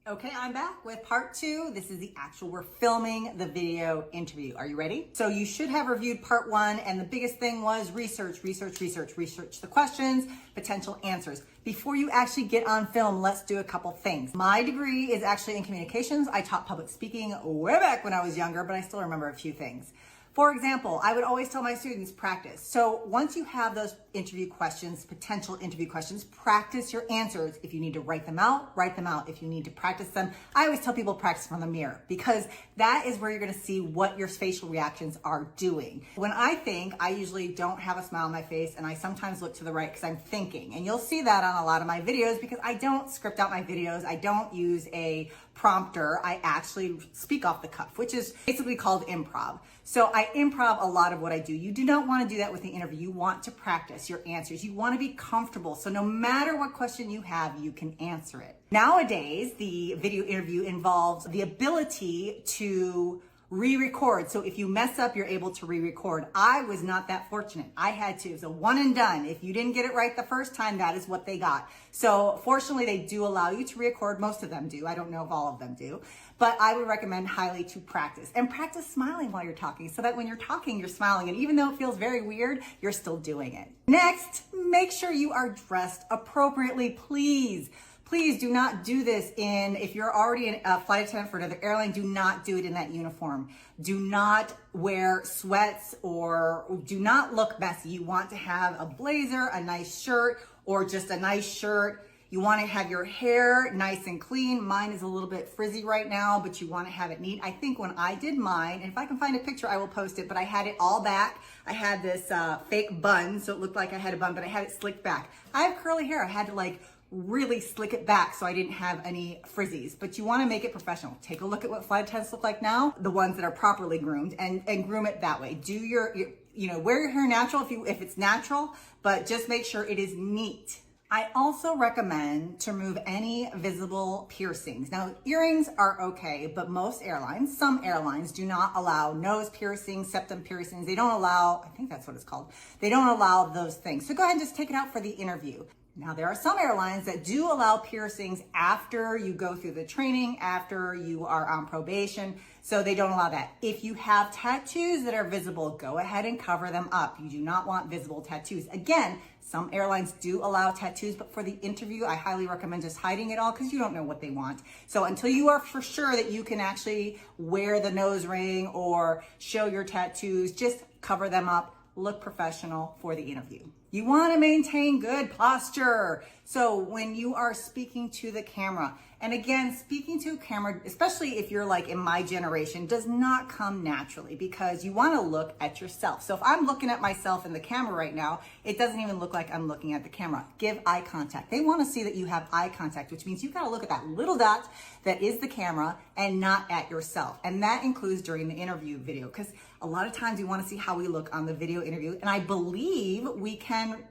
Okay, I'm back with part 2. This is the actual, we're filming the video interview. Are you ready? So you should have reviewed part 1, and the biggest thing was research the questions, potential answers. Before you actually get on film, let's do a couple things. My degree is actually in communications. I taught public speaking way back when I was younger, but I still remember a few things. For example, I would always tell my students, practice. So once you have those interview questions, potential interview questions, practice your answers. If you need to write them out, write them out. If you need to practice them, I always tell people practice from the mirror, because that is where you're gonna see what your facial reactions are doing. When I think, I usually don't have a smile on my face, and I sometimes look to the right because I'm thinking. And you'll see that on a lot of my videos because I don't script out my videos. I don't use a prompter. I actually speak off the cuff, which is basically called improv. So I improv a lot of what I do. You do not want to do that with the interview. You want to practice your answers. You want to be comfortable. So no matter what question you have, you can answer it. Nowadays, the video interview involves the ability to re-record. So if you mess up, you're able to re-record. I was not that fortunate. I had to. It was a one and done. If you didn't get it right the first time, that is what they got. So fortunately, they do allow you to re-record. Most of them do. I don't know if all of them do. But I would recommend highly to practice. And practice smiling while you're talking, so that when you're talking, you're smiling. And even though it feels very weird, you're still doing it. Next, make sure you are dressed appropriately, please. Please do not do this if you're already a flight attendant for another airline, do not do it in that uniform. Do not wear sweats or do not look messy. You want to have a blazer, a nice shirt, or just a nice shirt. You want to have your hair nice and clean. Mine is a little bit frizzy right now, but you want to have it neat. I think when I did mine, and if I can find a picture, I will post it, but I had it all back. I had this fake bun, so it looked like I had a bun, but I had it slicked back. I have curly hair. I had to really slick it back so I didn't have any frizzies, but you want to make it professional. Take a look at what flight attendants look like now, the ones that are properly groomed, and groom it that way. Do your wear your hair natural if it's natural, but just make sure it is neat. I also recommend to remove any visible piercings. Now, earrings are okay, but some airlines do not allow nose piercings, septum piercings. They don't allow, I think that's what it's called. They don't allow those things. So go ahead and just take it out for the interview. Now, there are some airlines that do allow piercings after you go through the training, after you are on probation, so they don't allow that. If you have tattoos that are visible, go ahead and cover them up. You do not want visible tattoos. Again, some airlines do allow tattoos, but for the interview, I highly recommend just hiding it all because you don't know what they want. So until you are for sure that you can actually wear the nose ring or show your tattoos, just cover them up. Look professional for the interview. You want to maintain good posture. So when you are speaking to the camera, and again, speaking to a camera, especially if you're like in my generation, does not come naturally because you want to look at yourself. So if I'm looking at myself in the camera right now, it doesn't even look like I'm looking at the camera. Give eye contact. They want to see that you have eye contact, which means you got to look at that little dot that is the camera and not at yourself. And that includes during the interview video, because a lot of times we want to see how we look on the video interview. And I believe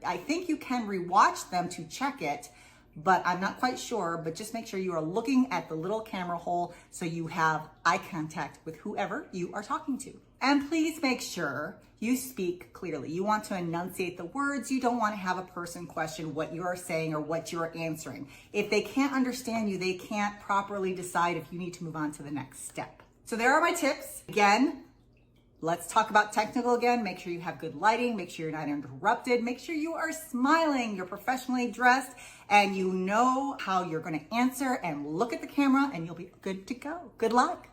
I think you can rewatch them to check it, but I'm not quite sure. But just make sure you are looking at the little camera hole so you have eye contact with whoever you are talking to. And please make sure you speak clearly. You want to enunciate the words. You don't want to have a person question what you are saying or what you're answering. If they can't understand you, they can't properly decide if you need to move on to the next step. So there are my tips. Again, let's talk about technical again. Make sure you have good lighting. Make sure you're not interrupted. Make sure you are smiling. You're professionally dressed and you know how you're going to answer, and look at the camera and you'll be good to go. Good luck.